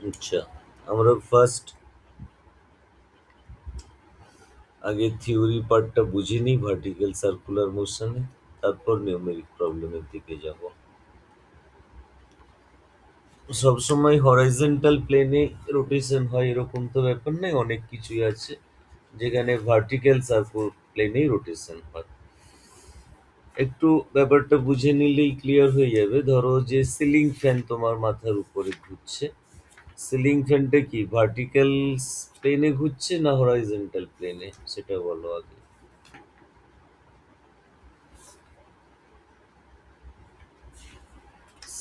আচ্ছা, আমরা ফার্স্ট আগে থিওরি পার্টটা বুঝে নিই ভার্টিক্যাল সার্কুলার মোশনে, তারপর নিউমেরিক প্রবলেমের দিকে যাব। সবসময় হরাইজন্টাল প্লেনে রোটেশন হয় এরকম তো ব্যাপার নেই, অনেক কিছুই আছে যেখানে ভার্টিক্যাল সার্কুল প্লেনেই রোটেশন হয়। একটু ব্যাপারটা বুঝে নিলেই ক্লিয়ার হয়ে যাবে। ধরো যে সিলিং ফ্যান তোমার মাথার উপরে ঘুরছে, সিলিং ফ্যানটা কি ভার্টিক্যাল প্লেনে ঘুরছে না হরাইজন্টাল প্লেনে, সেটা বলো আগে।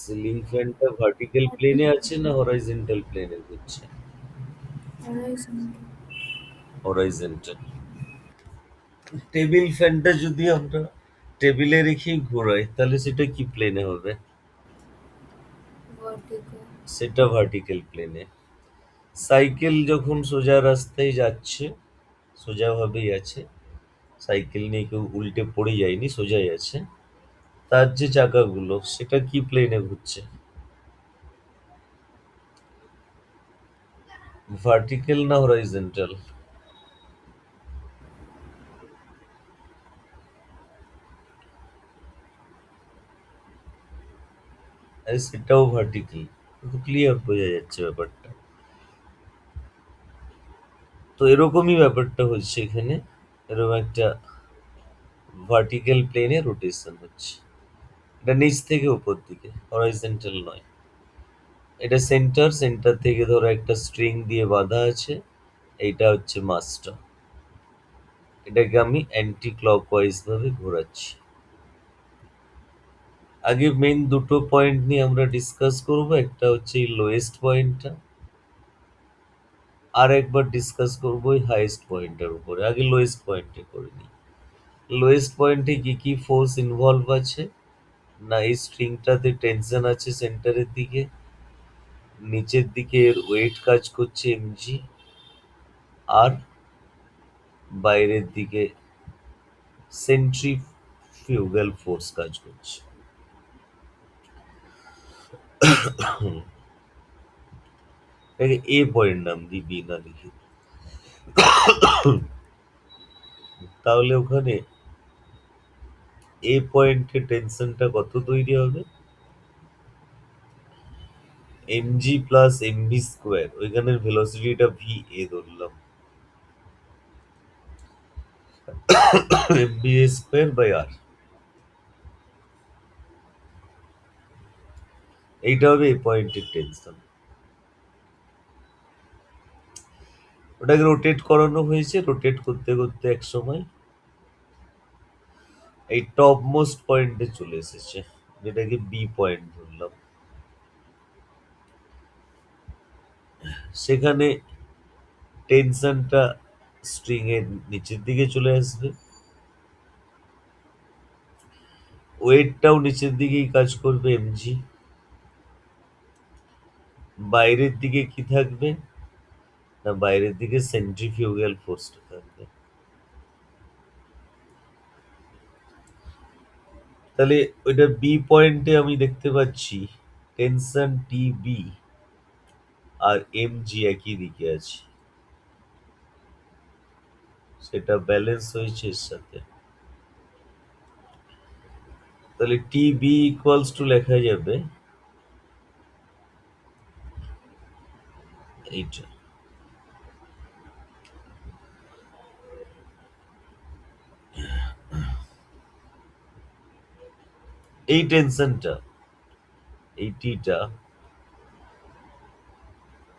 সিলিং ফ্যানটা ভার্টিক্যাল প্লেনে আছে না হরাইজন্টাল প্লেনে ঘুরছে? horizontal. হরাইজন্টাল। টেবিল ফ্যানটা যদি আমরা টেবিলে রেখেই ঘোরাই তাহলে সেটা কি প্লেনে হবে? Vertical. সেটা ভার্টিক্যাল প্লেনে। সাইকেল যখন সোজা রাস্তায় যাচ্ছে, সোজাভাবেই আছে, সাইকেল নিয়ে কেউ উল্টে পড়ে যায়নি, সোজাই আছে, তার যে চাকাগুলো সেটা কি প্লেনে ঘুরছে? ভার্টিক্যাল না হরাইজন্টাল? আরে সেটাও ভার্টিক্যাল, ক্লিয়ার বোঝা যাচ্ছে ব্যাপারটা। তো এরকমই ব্যাপারটা হচ্ছে এখানে, এরকম একটা ভার্টিক্যাল প্লেনে রোটেশন হচ্ছে। এটা নিচ থেকে উপর দিকে, হরাইজন্টাল নয়। এটা সেন্টার, সেন্টার থেকে ধরো একটা স্ট্রিং দিয়ে বাঁধা আছে, এইটা হচ্ছে মাসটা। এটাকে আমি অ্যান্টি ক্লকওয়াইজ ভাবে ঘোরাচ্ছি। আগে মেইন দুটো পয়েন্ট নিয়ে আমরা ডিসকাস করব, একটা হচ্ছে এই লোয়েস্ট পয়েন্টটা, আর একবার ডিসকাস করবো এই হাইয়েস্ট পয়েন্টের উপরে। আগে লোয়েস্ট পয়েন্টে করে নিই। লোয়েস্ট পয়েন্টে কি কি ফোর্স ইনভলভ আছে? না, এই স্ট্রিংটাতে টেনশন আছে সেন্টারের দিকে, নিচের দিকে এর ওয়েট কাজ করছে এমজি, আর বাইরের দিকে সেন্ট্রিফিউগাল ফোর্স কাজ করছে। এটাকে এ পয়েন্ট নাম দিই, বি না লিখে। তাহলে ওখানে এ পয়েন্টে টেনশনটা কত তৈরি হবে? এমজি প্লাস এমভি স্কোয়ার, ওইখানের ভেলোসিটিটা ভি এ ধরলাম, এমভি স্কোয়ার বাই আর। এইটা হবে এই পয়েন্টের টেনশন। ওটাকে রোটেট করানো হয়েছে, রোটেট করতে করতে এক সময় এই টপ মোস্ট পয়েন্টে চলে এসেছে, যেটাকে বি পয়েন্ট ধরলাম। সেখানে টেনশনটা স্ট্রিং এর নিচের দিকে চলে আসবে, ওয়েটটাও নিচের দিকেই কাজ করবে এমজি। বাইরের দিকে কি থাকবে? না, বাইরের দিকে সেন্ট্রিফিউগাল ফোর্সটা থাকবে। তাহলে ওইটা বি পয়েন্টে আমি দেখতে পাচ্ছি টেনশন টি বি আর এম জি একই দিকে আছে, সেটা ব্যালেন্স হয়েছে এর সাথে। তাহলে টি বি ইকুয়ালস টু লেখা যাবে এইটা। এই টেনশনটা, এই টিটা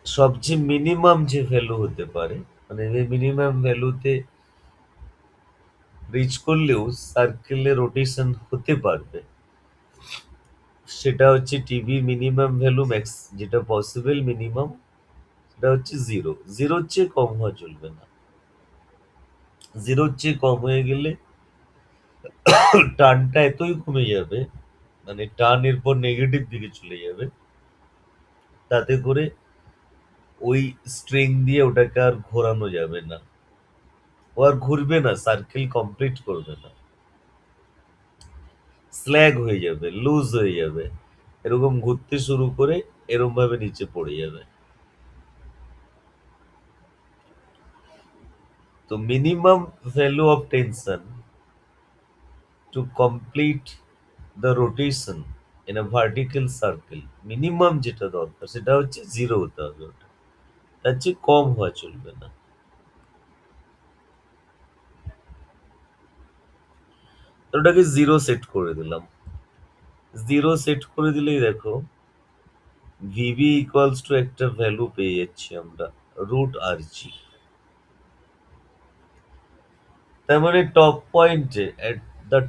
সবচেয়ে মিনিমাম যে ভ্যালু হতে পারে, মানে মিনিমাম ভ্যালুতে রিচ করলেও সার্কেলে রোটেশন হতে পারবে, সেটা হচ্ছে টিভি মিনিমাম ভ্যালু ম্যাক্স, যেটা পসিবল মিনিমাম, সেটা হচ্ছে জিরো। জিরোর চেয়ে কম হওয়া চলবে না। জিরোর চেয়ে কম হয়ে গেলে টানটা এতই কমে যাবে, মানে টান এরপর নেগেটিভ দিকে চলে যাবে, তাতে করে ওই স্ট্রিং দিয়ে ওটাকে আর ঘোরানো যাবে না, ও আর ঘুরবে না, সার্কেল কমপ্লিট করবে না, স্ল্যাগ হয়ে যাবে, লুজ হয়ে যাবে, এরকম ঘুরতে শুরু করে এরকম ভাবে নিচে পড়ে যাবে। তো minimum value of tension to complete the rotation in a vertical circle, minimum যেটা দরকার সেটা হচ্ছে জিরো হতে হবে, ওটা তার চেয়ে কম হওয়া চলবে না। তো ওটাকে জিরো সেট করে দিলাম। জিরো সেট করে দিলেই দেখো ভিবি ইকুয়ালস টু একটা ভ্যালু পেয়ে যাচ্ছি আমরা, রুট আর জি। তার মানে টপ পয়েন্টে, এট দ্য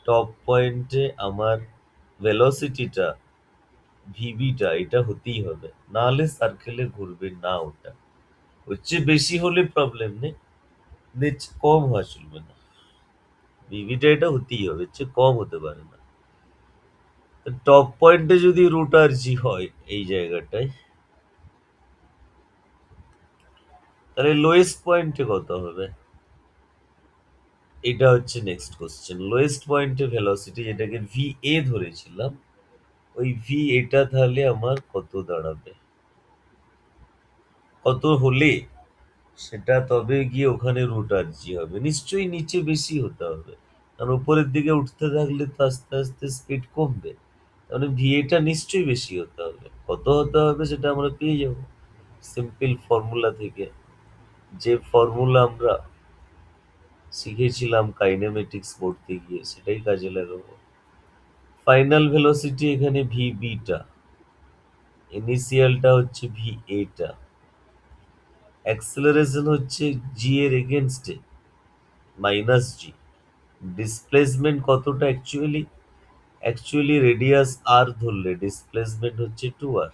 টপ পয়েন্টে আমার ভেলোসিটিটা, ভিবিটা এটা হতেই হবে, না হলে সার্কেলে ঘুরবে না ওটা। হচ্ছে বেশি হলে প্রবলেম নেই, কম হওয়া চলবে না। ভিভিটা এটা হতেই হবে, হচ্ছে কম হতে পারে না। টপ পয়েন্টে যদি রুট আর জি হয় এই জায়গাটায়, তাহলে লোয়েস্ট পয়েন্টে কত হবে? এটা হচ্ছে নেক্সট কোশ্চেন। লোয়েস্ট পয়েন্টে ভেলোসিটি, যেটাকে ভি এ ধরেছিলাম, ওই ভি এটা তাহলে আমার কত দাঁড়াবে, কত হলে সেটা তবে গিয়ে ওখানে রুট আর জি হবে? নিশ্চয়ই নিচে বেশি হতে হবে, কারণ উপরের দিকে উঠতে থাকলে তো আস্তে আস্তে স্পিড কমবে। তাহলে ভি এটা নিশ্চয়ই বেশি হতে হবে। কত হতে হবে সেটা আমরা পেয়ে যাবো সিম্পল ফর্মুলা থেকে, যে ফর্মুলা আমরা শিখেছিলাম কাইনেমেটিক্স পড়তে গিয়ে, সেটাই কাজে লাগাবো। ফাইনাল ভেলোসিটি এখানে ভি বিটা, ইনিশিয়ালটা হচ্ছে ভি এটা, অ্যাক্সেলারেশন হচ্ছে জি এর এগেনস্টে মাইনাস জি, ডিসপ্লেসমেন্ট কতটা অ্যাকচুয়ালি রেডিয়াস আর ধরলে ডিসপ্লেসমেন্ট হচ্ছে টু আর,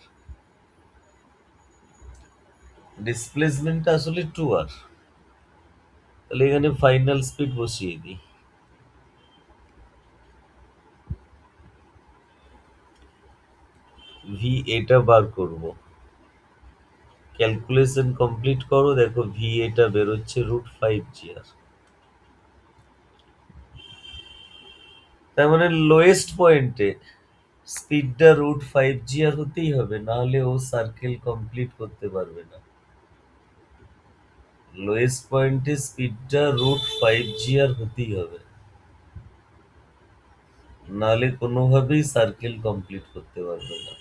ডিসপ্লেসমেন্টটা আসলে টু আর। তাহলে এখানে ফাইনাল স্পিড বসিয়ে দিই, ভি এটা বার করব, ক্যালকুলেশন কমপ্লিট করো, দেখো ভি এটা বেরোচ্ছে রুট ফাইভ জি আর। তার মানে লোয়েস্ট পয়েন্টে স্পিডটা রুট ফাইভ জি আর হতেই হবে, না হলে ও সার্কেল কমপ্লিট করতে পারবে না। লোয়েস্ট পয়েন্টে স্পিডটা রুট ফাইভ জি আর হতেই হবে, নাহলে কোনোভাবেই সার্কেল কমপ্লিট করতে পারবে না।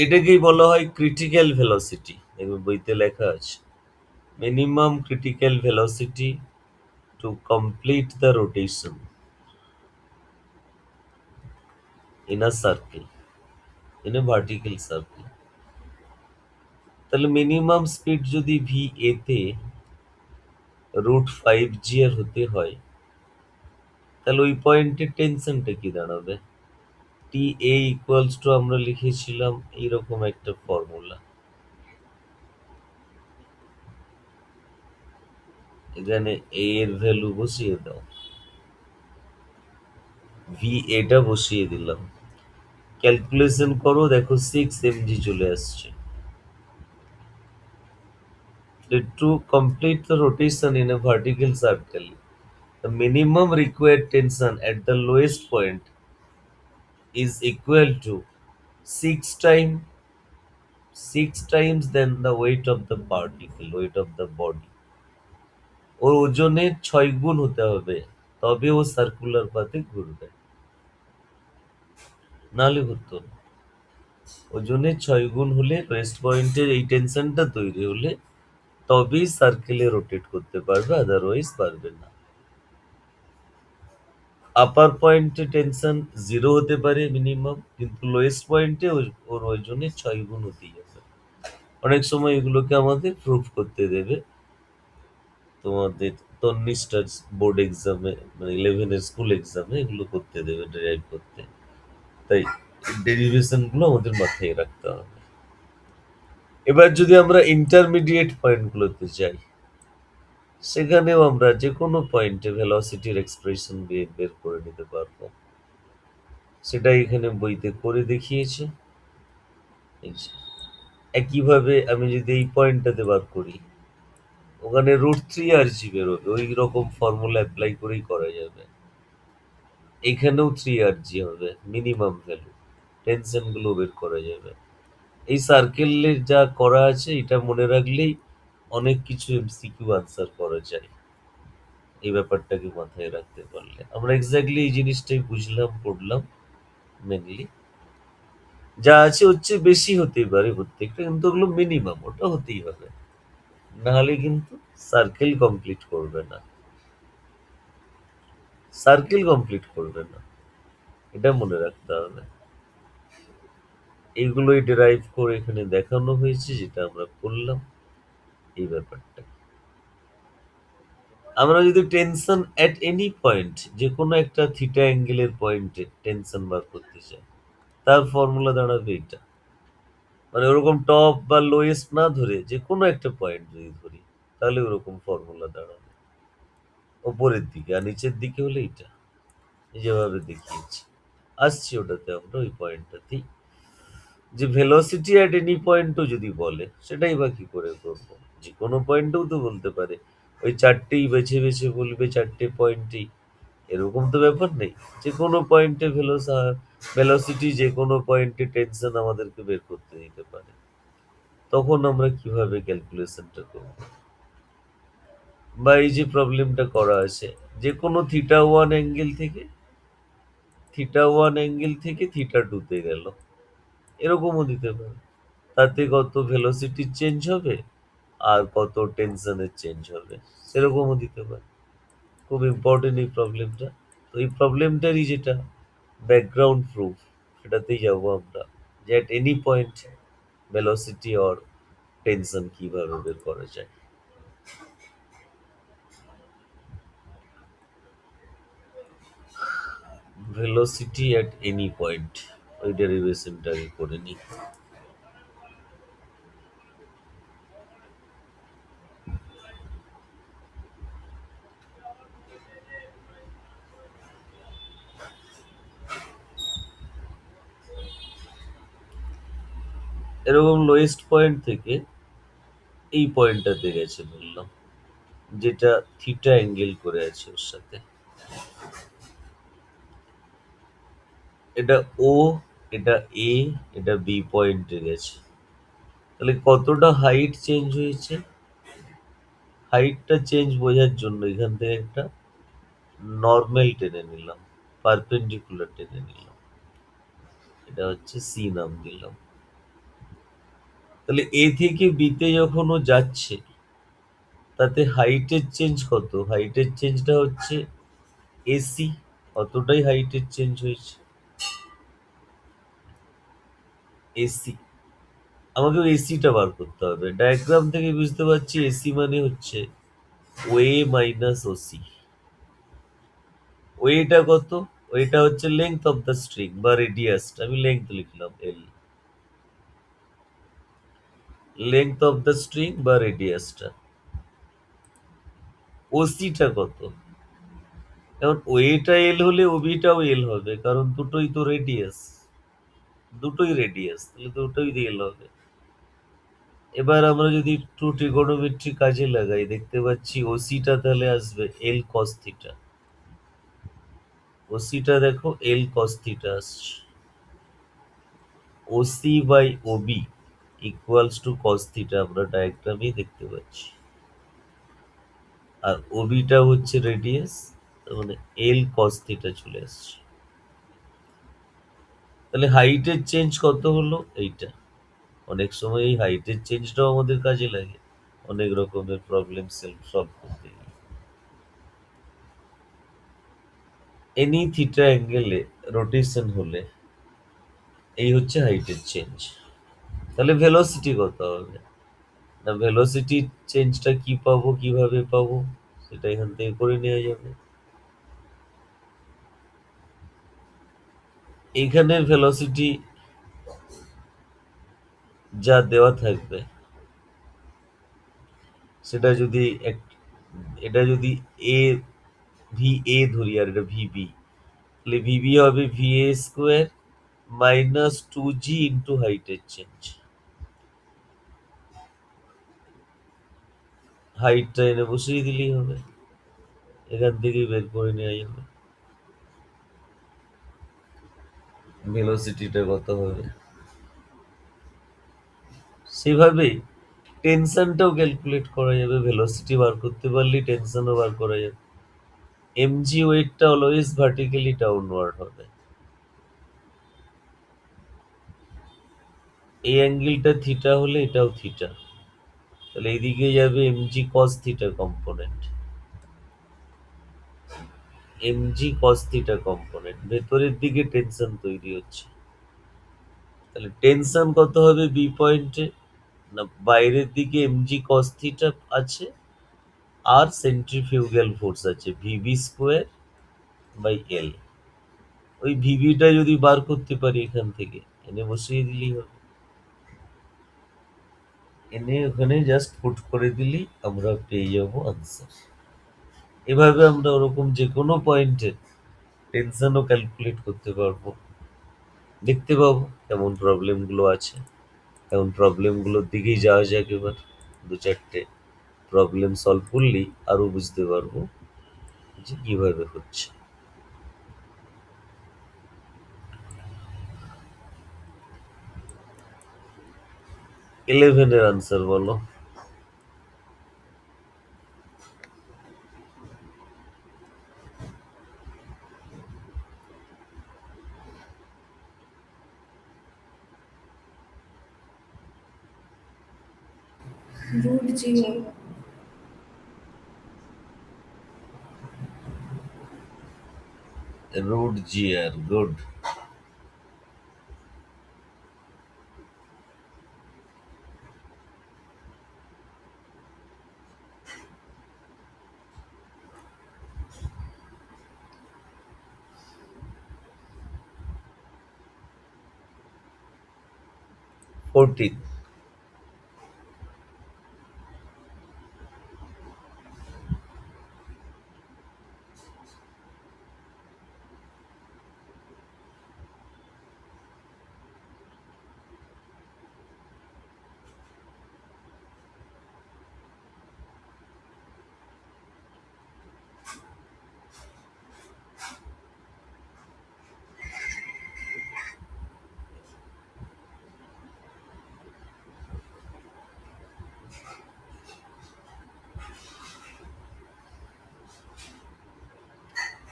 এটাকেই বলা হয় ক্রিটিক্যাল ভেলোসিটি, এবার বইতে লেখা আছে minimum critical velocity to complete the rotation in a circle, in a vertical circle. তাহলে মিনিমাম স্পিড যদি ভি এ তে রুট ফাইভ জি আর হতে হয়, তাহলে ওই পয়েন্টের টেনশনটা কি দাঁড়াবে? টি এ ইকুয়ালস টু আমরা লিখেছিলাম এইরকম একটা ফর্মুলা, এখানে এ এর ভ্যালু বসিয়ে দাও, ভি এটা বসিয়ে দিলাম, ক্যালকুলেশন করো, দেখো সিক্স এমজি চলে আসছে। To complete the rotation in a vertical circle, the minimum required tension at the lowest point is equal to 6 times 6 times than the weight of the particle, weight of the body. ওর ওজনের 6 গুণ হতে হবে, তবে ও circular পাথে ঘুরবে, নাহলে ঘুরতো না। ওজনের 6 গুণ হলে, রেস্ট পয়েন্টের এই টেনশনটা তৈরি হলে তবেই সার্কেলে রোটেট করতে পারবে, আদারওয়াইজ পারবে না। আপার পয়েন্টে টেনশন জিরো হতে পারে মিনিমাম, কিন্তু লোয়েস্ট পয়েন্টে ওর ওজনের 6 গুণ হতেই হবে। অনেক সময় এগুলোকে আমাদের প্রুফ করতে দেবে, তোমাদের তন্নিষ্ঠা বোর্ড এক্সামে, মানে 11 এর স্কুল এক্সামে এগুলো করতে দেবে, ডেরাইভ করতে। তাই ডেরিভেশন গুলো আমাদের মাথায় রাখতে হবে। এবার যদি আমরা ইন্টারমিডিয়েট পয়েন্ট গুলোতে যাই, সেখানেও আমরা যে কোনো পয়েন্টে ভেলোসিটির এক্সপ্রেশন বের করে নিতে পারবো। সেটাই এখানে বইতে করে দেখিয়েছে। এই যে একইভাবে আমি যদি এই পয়েন্টটাতে বার করি, ওখানে √3 আরজি বেরোবে, ওই রকম ফর্মুলা অ্যাপ্লাই করেই করা যাবে। এখানেও 3 হবে মিনিমাম ভ্যালু, টেনশন গুলো বের করা যাবে। এই সার্কেলে যা করা আছে এটা মনে রাখলেই অনেক কিছু এমসিকিউ আনসার করা যায়। এই ব্যাপারটাকে মাথায় রাখতে পারলে আমরা এক্স্যাক্টলি এই জিনিসটাই বুঝলাম, পড়লাম। মেনলি যা আছে হচ্ছে বেশি হতেই পারে প্রত্যেকটা, কিন্তু ওগুলো মিনিমাম, ওটা হতেই হবে, নাহলে কিন্তু সার্কেল কমপ্লিট করবে না, সার্কেল কমপ্লিট করবে না, এটা মনে রাখতে হবে। এইগুলোই ডেরাইভ করে এখানে দেখানো হয়েছে, যেটা আমরা করলাম এই ব্যাপারটা। আমরা যদি টেনশন এট এনি পয়েন্ট, যে কোনো একটা থিটা অ্যাঙ্গেলের পয়েন্টে টেনশন বার করতে চাই, তার ফর্মুলা দাঁড়াবে এটা। মানে ওরকম টপ বা লোয়েস্ট না ধরে যে কোনো একটা পয়েন্ট যদি ধরি, তাহলে ওরকম ফর্মুলা দাঁড়াবে ওপরের দিকে, আর নিচের দিকে হলে এটা, যেভাবে দেখিয়েছি। আসছি ওটাতে, আমরা ওই পয়েন্টটাতেই। যে ভেলোসিটি অ্যাট এনি পয়েন্টও যদি বলে, সেটাই বা কি করে করবো? যে কোনো পয়েন্টেও তো বলতে পারে, ওই চারটেই বেছে বেছে বলবে, চারটে পয়েন্টেই, এরকম তো ব্যাপার নেই। যে কোনো পয়েন্টে ভেলোসিটি, যে কোনো পয়েন্টে টেনশন আমাদেরকে বের করতে দিতে পারে। তখন আমরা কিভাবে ক্যালকুলেশনটা করব? বা এই যে প্রবলেমটা করা আছে, যে কোনো থিটা 1 অ্যাঙ্গেল থেকে থিটা 2 তে গেল, এরকমও দিতে পারে। তাতে কত ভেলোসিটি চেঞ্জ হবে আর কত টেনশনের চেঞ্জ হবে, সেরকমও দিতে পারে। খুব ইম্পর্টেন্ট এই প্রবলেমটা। তো এই প্রবলেমটারই যেটা ব্যাকগ্রাউন্ড প্রুফ, সেটাতেই যাবো আমরা, যে at any point velocity or tension কিভাবে বের করা যায়। ভেলোসিটি অ্যাট এনি পয়েন্ট, ওই ডেরিভেশনটা আগে করে নিই। এরকম লোয়েস্ট পয়েন্ট থেকে এই পয়েন্টটাতে গেছে বললাম, যেটা থিটা অ্যাঙ্গেল করে আছে ওর সাথে। এটা ও, এটা এ, এটা বি পয়েন্টে গেছে। তাহলে কতটা হাইট চেঞ্জ হয়েছে? হাইটটা চেঞ্জ বোঝার জন্য এখান থেকে একটা নর্মাল টেনে নিলাম, পারপেন্ডিকুলার টেনে নিলাম, এটা হচ্ছে সি নাম দিলাম। তাহলে এ থেকে বিতে যখন ও যাচ্ছে, তাতে হাইটের চেঞ্জ কত? হাইটের চেঞ্জটা হচ্ছে এসি, অতটাই হাইটের চেঞ্জ হয়েছে এসি। আমাকে এসিটা বার করতে হবে। ডায়াগ্রাম থেকে বুঝতে পারছি এসি মানে হচ্ছে ওয়ে মাইনাস ওসি। ওয়েটা কত? ওয়েটা হচ্ছে লেংথ অফ দ্য স্ট্রিং বা রেডিয়াসটা, আমি লেংথ লিখলাম এল, লেংথ অফ দ্য স্ট্রিং বা রেডিয়াসটা। ওসিটা কত? এখন ওয়েটা এল হলে ওবিটাও এল হবে, কারণ দুটোই তো রেডিয়াস, দুটোই রেডিয়াস, তাহলে দুটোই এল হবে। এবার আমরা যদি একটু ট্রিগোনোমেট্রি কাজে লাগাই, দেখতে পাচ্ছি ওসিটা তাহলে আসবে এল কস থিটা। ওসিটা দেখো এল কস থিটা আসছে। OC by OB equals to cos theta, আমরা ডায়াগ্রামেই দেখতে পাচ্ছি। আর ওবিটা হচ্ছে রেডিয়াস, তার মানে এল কস থিটা চলে আসছে। তাহলে হাইটের চেঞ্জ কত হলো? এইটা। অনেক সময় এই হাইটের চেঞ্জটাও আমাদের কাজে লাগে অনেক রকমের প্রবলেম সলভ করতে গিয়ে। এনি থিটা অ্যাঙ্গেলে রোটেশন হলে এই হচ্ছে হাইটের চেঞ্জ। তাহলে ভেলোসিটি কত হবে? না, ভেলোসিটি চেঞ্জটা কি পাবো, কিভাবে পাবো, সেটা এখান থেকে করে নেওয়া যাবে। এইখানের ভেলোসিটি যা দেওয়া থাকবে, সেটা যদি এটা যদি এ ভি এ ধরি আর এটা ভিবি, তাহলে ভিবি হবে VA² -2G ইন্টু হাইটের চেঞ্জ। হাইটটা এনে বসিয়ে দিলেই হবে, এখান থেকেই বের করে নেওয়া যাবে ভেলোসিটিটা কত হবে। সেভাবেই টেনশনটাও ক্যালকুলেট করা যাবে, ভেলোসিটি বার করতে পারলেই টেনশনও বার করা যাবে। এমজি ওয়েটটা অলওয়েজ ভার্টিক্যালি ডাউনওয়ার্ড হবে। এই অ্যাঙ্গেলটা থিটা হলে এটাও থিটা, তাহলে এইদিকে যাবে MG cos theta component, MG cos theta component, ভেতরের দিকে টেনশন তৈরি হচ্ছে। তাহলে টেনশন কত হবে বি পয়েন্টে, না বাইরের দিকে এমজি কস থিটা আছে, আর সেন্ট্রিফিউগাল ফোর্স আছে ভিভি স্কোয়ার বাই এল। ওই ভিভিটা যদি বার করতে পারি এখান থেকে, এনে বসিয়ে দিলেই হবে, এনে ওখানে জাস্ট পুট করে দিলেই আমরা পেয়ে যাবো আনসার। এভাবে আমরা ওরকম যে কোনো পয়েন্টে টেনশনও ক্যালকুলেট করতে পারবো, দেখতে পাবো কেমন প্রবলেমগুলো আছে। এখন প্রবলেমগুলোর দিকেই যাওয়া যাক এবার, দু চারটে প্রবলেম সলভ করলেই আরো বুঝতে পারবো যে কিভাবে হচ্ছে। 11 এর আনসার বলো। √GR. √GR, good. 14।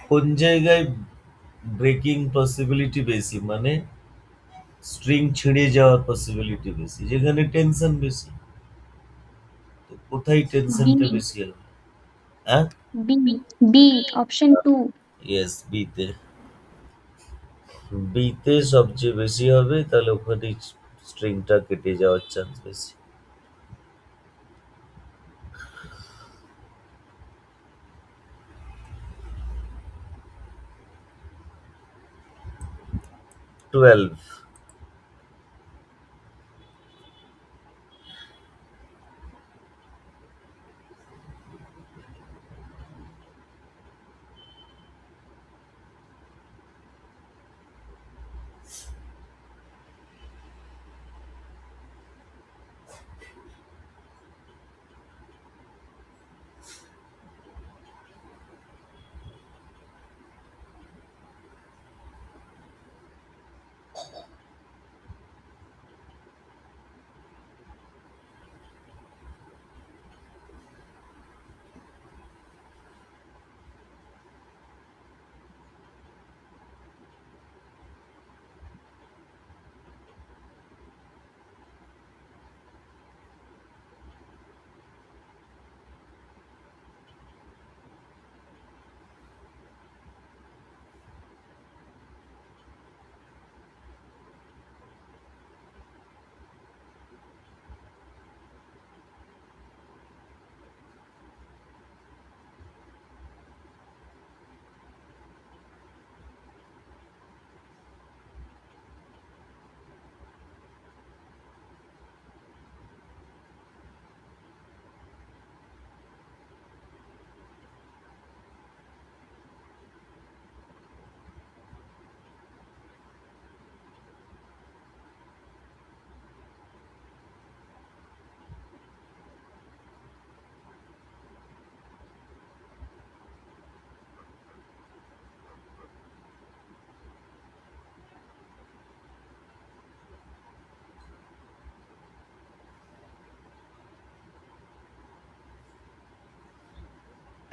কোন জায়গায় ব্রেকিং পসিবিলিটি বেশি, মানে স্ট্রিং ছিঁড়ে যাওয়ার পসিবিলিটি বেশি, যেখানে টেনশন বেশি। তো কোথায় টেনশনটা B, বেশি হবে? হ্যাঁ, B, option 2. ইয়েস, বিতে। বিতে সবচেয়ে বেশি হবে, তাহলে ওখানে স্ট্রিংটা কেটে যাওয়ার চান্স বেশি। 12।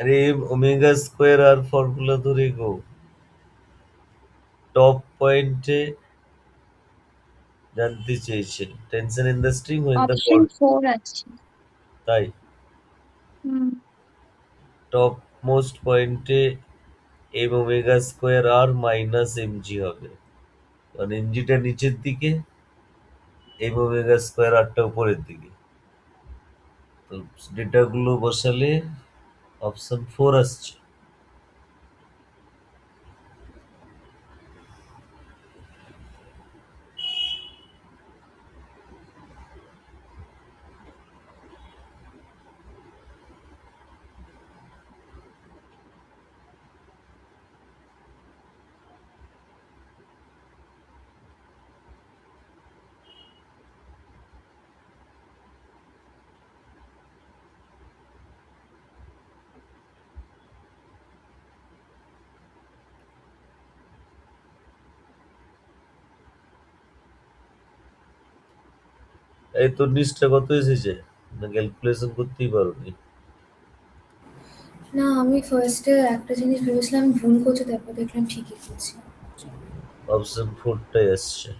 আরে ওমেগা স্কোয়ার আর ফর্মুলা ধরে গো, টপ পয়েন্টে জানতে চেয়েছেন tension in the string in the option bolt, 4 আছে। তাই হুম। টপ মোস্ট পয়েন্টে এম ওমেগা স্কোয়ার আর মাইনাস এমজি হবে, কারণ এমজিটা নিচের দিকে, এম ওমেগা স্কোয়ার আরটা উপরের দিকে। তো ডেটাগুলো বসালে অপশন 4 আসছে। এই তোর নিচটা কত এসেছে, না ক্যালকুলেশন করতেই পারোনি? না, আমি ফার্স্টে একটা জিনিস ভেবেছিলাম আমি ভুল করছি, তারপর দেখলাম ঠিকই করছি। অপশন 4টাই আসছে।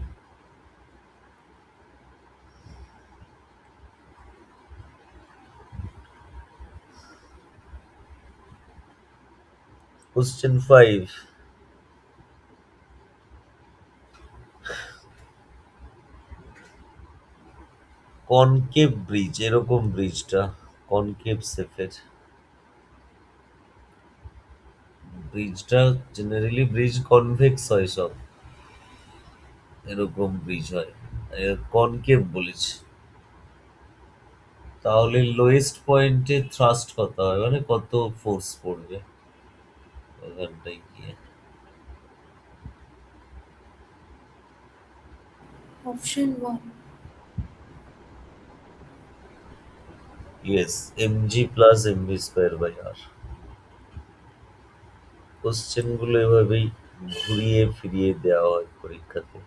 কোশ্চেন 5, কনকেভ ব্রিজ, এরকম ব্রিজটা কনকেভ শেপের। ব্রিজটা জেনারেলি ব্রিজ কনভেক্স হয় সব, এরকম ব্রিজ হয়, কনকেভ বলেছে। তাহলে লোয়েস্ট পয়েন্টে থ্রাস্ট কত হয়, মানে কত ফোর্স পড়বে ওখানটায় গিয়ে? Option 1। Yes, MG plus MV square by R. Question গুলো এভাবেই ঘুরিয়ে ফিরিয়ে দেওয়া হয় পরীক্ষাতে।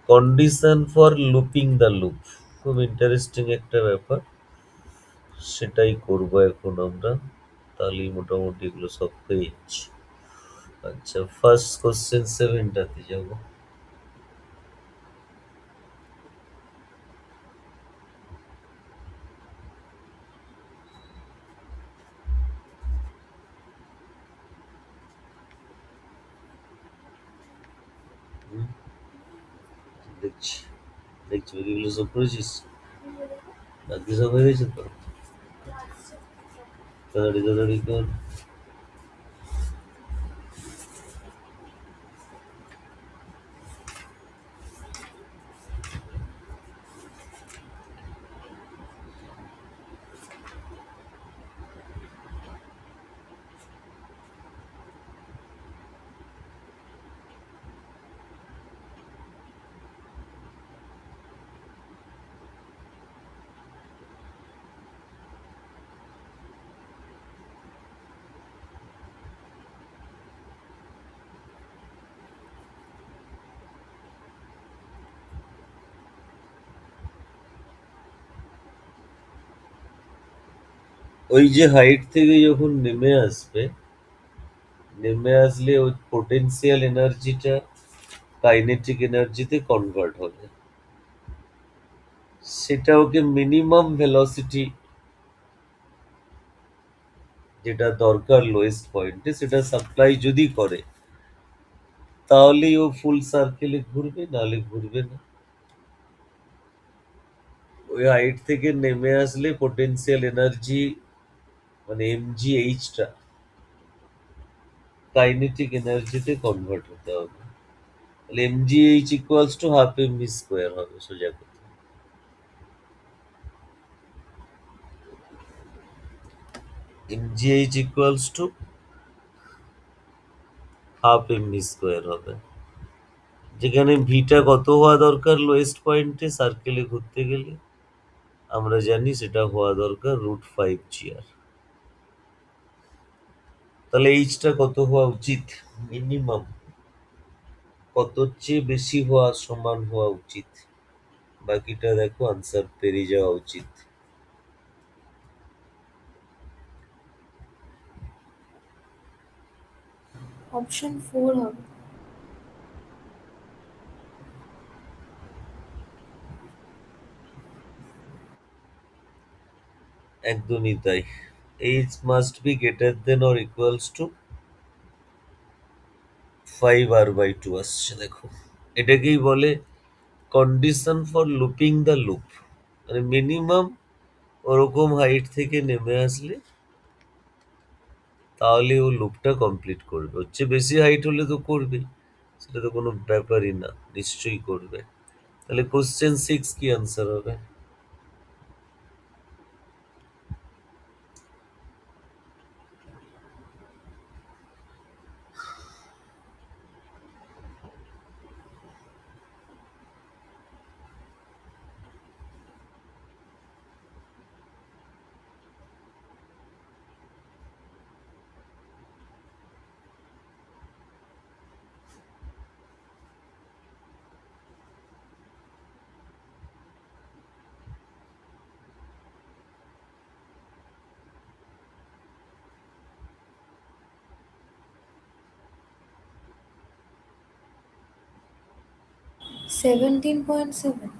Condition for looping the loop, খুব ইন্টারেস্টিং একটা ব্যাপার, সেটাই করবো এখন আমরা। তাহলেই মোটামুটি এগুলো সব হয়ে যাচ্ছে। আচ্ছা, ফার্স্ট কোশ্চেন 7টাতে যাবো। হুম, দেখছি দেখছি এগুলো সব করেছিস, বাকি সব হয়ে গেছে তো? তাড়াতাড়ি তাড়াতাড়ি কর। ওই যে হাইট থেকে যখন নেমে আসবে, নেমে আসলে ওই পোটেনশিয়াল এনার্জিটা কাইনেটিক এনার্জিতে কনভার্ট হবে, সেটা ওকে মিনিমাম ভেলোসিটি যেটা দরকার লোয়েস্ট পয়েন্টে সেটা সাপ্লাই যদি করে, তাহলেই ও ফুল সার্কেলে ঘুরবে, নাহলে ঘুরবে না। ওই হাইট থেকে নেমে আসলে পোটেনশিয়াল এনার্জি মানে এমজিএইচটা কাইনেটিক এনার্জিতে কনভার্ট হতে হবে। তাহলে MGH equals to half MV square হবে সোজা কথা। MGH equals to half MV square হবে, যেখানে ভিটা কত হওয়া দরকার লোয়েস্ট পয়েন্টে সার্কেলে ঘুরতে গেলে, আমরা জানি সেটা হওয়া দরকার √5 GR। তাহলে এইচটা কত হওয়া উচিত মিনিমাম, কত চেয়ে বেশি হওয়া সমান হওয়া উচিত? বাকিটা দেখো আনসার পেরিয়ে যাওয়া উচিত। অপশন 4 হবে। একদমই তাই। H must be greater than or equals to 5r/2 আসছে দেখো। এটাকেই বলে condition for looping the loop. মানে মিনিমাম ওরকম হাইট থেকে নেমে আসলে তাহলে ও লুপটা কমপ্লিট করবে। হচ্ছে বেশি হাইট হলে তো করবেই, সেটা তো কোনো ব্যাপারই না, নিশ্চয়ই করবে। তাহলে কোশ্চেন 6 কি আনসার হবে? $17.7।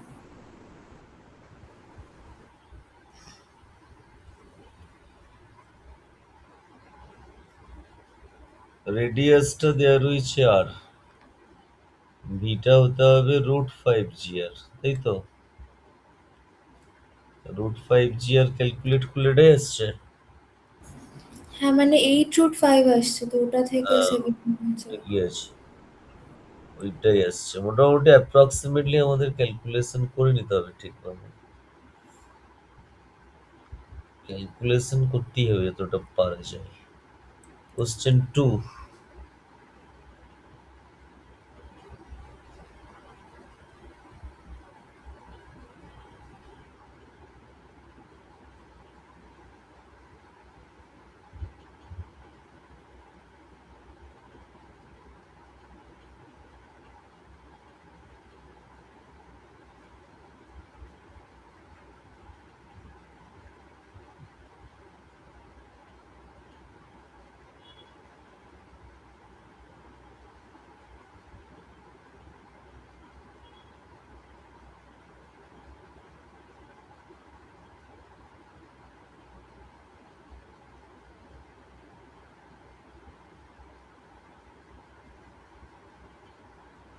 রেডিয়াসটা দেওয়া রয়েছে আর, ভিটা হতে হবে √5 GR, তাই তো? √5 GR ক্যালকুলেট করলে এটাই আসছে। হ্যাঁ, মানে 8√5 আসছে, তো ওটা থেকে আহ, 17.7। ঠিকই আছে, ওইটাই আসছে। মোটামুটি অ্যাপ্রক্সিমেটলি আমাদের ক্যালকুলেশন করে নিতে হবে ঠিকভাবে। ক্যালকুলেশন করতেই হবে যতটা পারা যায়। কোশ্চেন 2।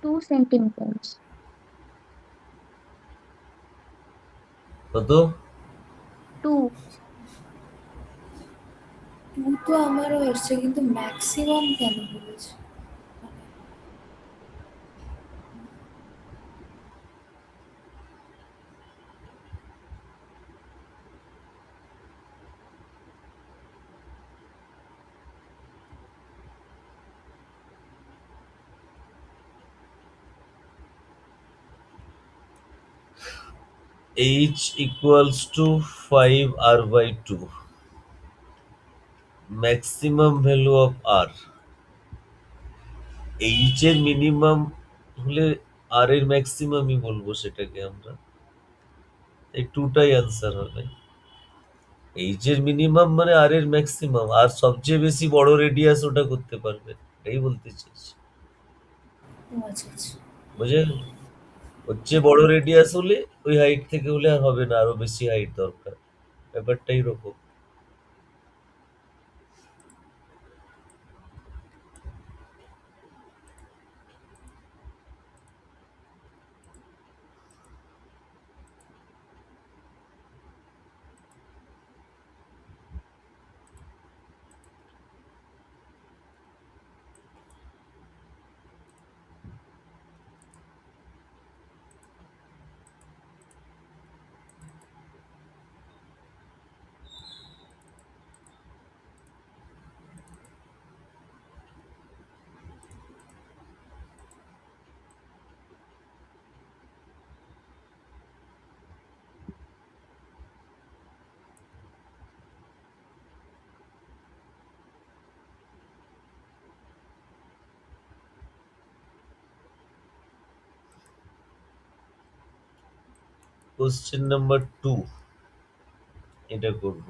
2 centimeters. কত? 2. 2 তো আমারও আসছে, কিন্তু ম্যাক্সিমাম কেন বলেছে? H equals to 5r/2, maximum value of R. H এর মিনিমাম হলে আর এর ম্যাক্সিমামই বলবো সেটাকে আমরা। এই টুটাই আনসার হবে। এইচ এর মিনিমাম মানে আর এর ম্যাক্সিমাম, আর সবচেয়ে বেশি বড় রেডিয়াস ওটা করতে পারবে, এটাই বলতে চাইছি। ও আচ্ছা আচ্ছা। বুঝে গেল? ওর চেয়ে বড় রেডিয়াস হলে ওই হাইট থেকে হলে আর হবে না, আরো বেশি হাইট দরকার। ব্যাপারটা এরকম। কোশ্চেন নাম্বার 2 এটা করব।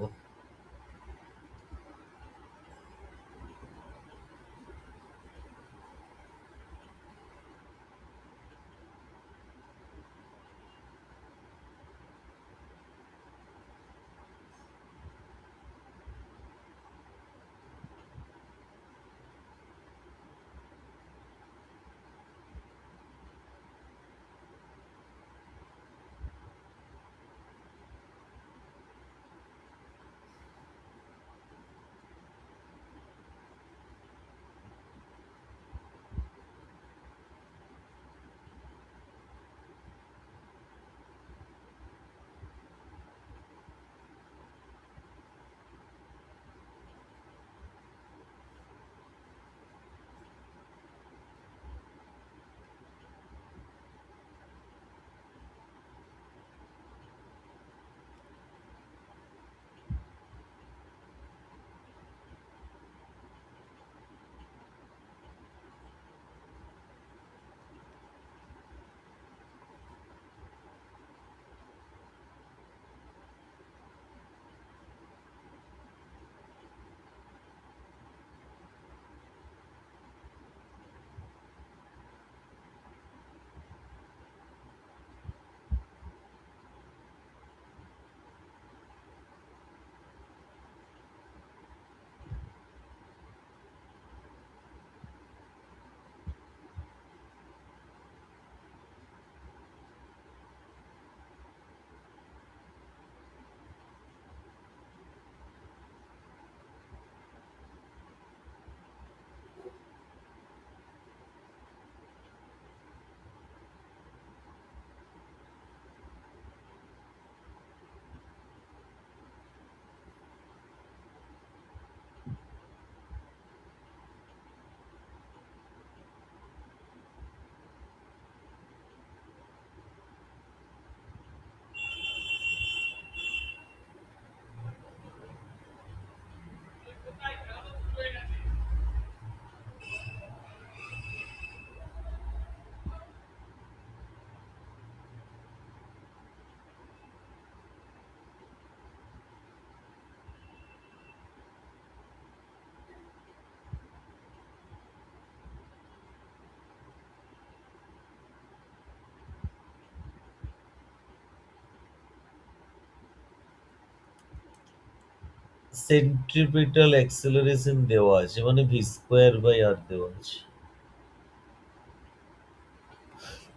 সেন্ট্রিপিটাল অ্যাক্সেলারেশন দেওয়া আছে, মানে ভি স্কোয়ার বাই আর দেওয়া আছে।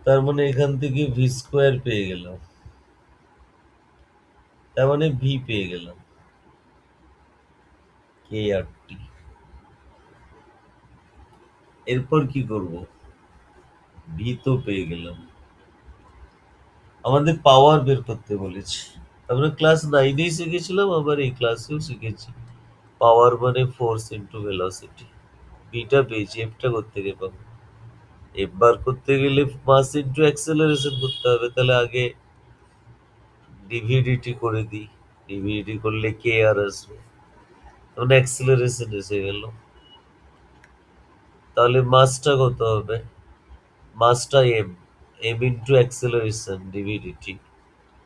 তার মানে এখান থেকে ভি স্কোয়ার পেয়ে গেলাম, তার মানে ভি পেয়ে গেলাম, কে আর টি। এরপর কি করব? ভি তো পেয়ে গেলাম, আমাদের পাওয়ার বের করতে বলেছি। আমরা ক্লাস 9-এই শিখেছিলাম, আবার এই ক্লাসেও শিখেছি। পাওয়ার মানে ফোর্স ইন্টু ভেলোসিটি। বিটা পেয়েছি, এফটা করতে গিয়ে পাবো। এফ বার করতে গেলে মাস ইন্টু অ্যাক্সেলারেশন করতে হবে, তাহলে আগে ডিভিডিটি করে দিই। ডিভিডিটি করলে কে আর আসবে, তখন অ্যাক্সেলারেশন এসে গেল। তাহলে মাসটা কত হবে? মাসটা M, M into acceleration d v d t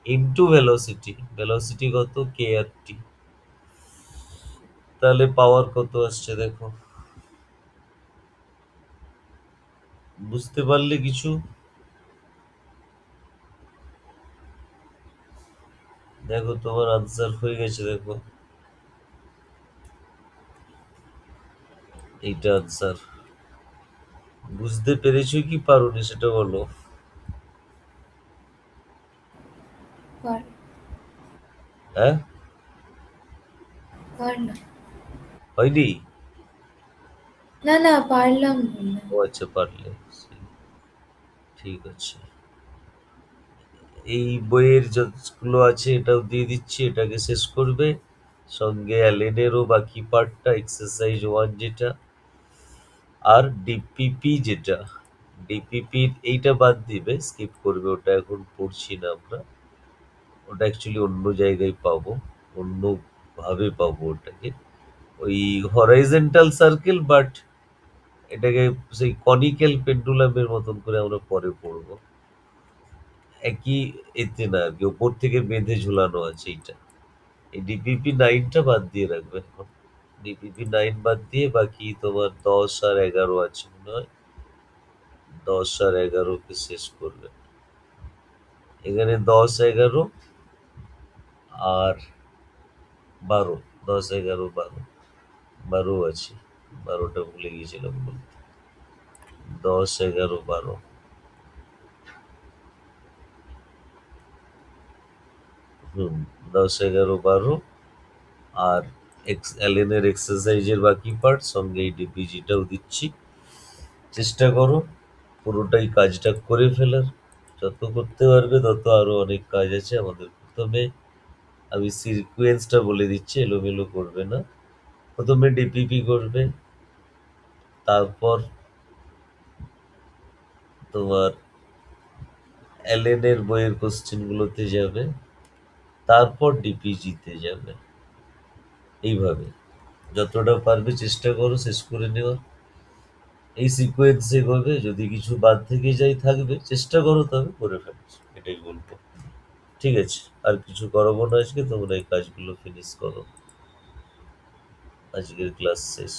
into velocity. Velocity কত? কে আর টি। তাহলে পাওয়ার কত আসছে দেখো, বুঝতে পারলে কিছু? দেখো তোমার আনসার হয়ে গেছে, দেখো এইটা আনসার। বুঝতে পেরেছো কি পারোনি সেটা বলো। পার হ্যাঁ, পারলাম। হয়নি? না না, পারলাম বললাম। ও আচ্ছা, পারলে, ঠিক আছে। এই বইয়ের যতগুলো আছে এটাও দিয়ে দিচ্ছি, এটাকে শেষ করবে। সঙ্গে অ্যালেনেরও বাকি পার্টটা, এক্সারসাইজ 1 যেটা, আর ডিপিপি যেটা। ডিপিপি এইটা বাদ দিবে, স্কিপ করবে, ওটা এখন পড়ছি না আমরা। ওটা অ্যাকচুয়ালি অন্য জায়গায় পাবো, অন্য ভাবে পাবো ওটাকে। ওই হরাইজন্টাল সার্কেল, বাট এটাকে সেই কনিক্যাল পেন্ডুলামের মতন করে আমরা পরে পড়বো। একই এতে না আর কি, ওপর থেকে বেঁধে ঝুলানো আছে এইটা। এই ডিপিপি 9টা বাদ দিয়ে রাখবে এখন। ডিপিপি 9 বাদ দিয়ে বাকি তোমার 10 আর 11 আছে মনে হয়। 10 আর 11 কে শেষ করবে। এখানে 10, 11 আর 12। 10, 11, 12। 12 আছে। 12টা ভুলে গিয়েছিলাম বলতে। 10, 11, 12। 10, 11, 12 আর অ্যালেনের এক্সারসাইজের বাকি পার্ট সঙ্গে এই ডিপিজিটাও দিচ্ছি। চেষ্টা করো পুরোটাই কাজটা করে ফেলার। যত করতে পারবে তত আরো অনেক কাজ আছে আমাদের। প্রথমে আমি সিকোয়েন্সটা বলে দিচ্ছি, এলোমেলো করবে না। প্রথমে ডিপিপি করবে, তারপর তোমার অ্যালেনের বইয়ের কোশ্চেনগুলোতে যাবে, তারপর ডিপিজিতে যাবে। এইভাবে যতটা পারবে চেষ্টা করো শেষ করে নেওয়ার। এই সিকোয়েন্সে এগোবে, যদি কিছু বাদ থেকে যায় থাকবে, চেষ্টা করো তবে করে ফেলছো, এটাই বলবো। ঠিক আছে, আর কিছু করাবো না আজকে, তোমরা এই কাজগুলো ফিনিশ করো। আজকের ক্লাস শেষ।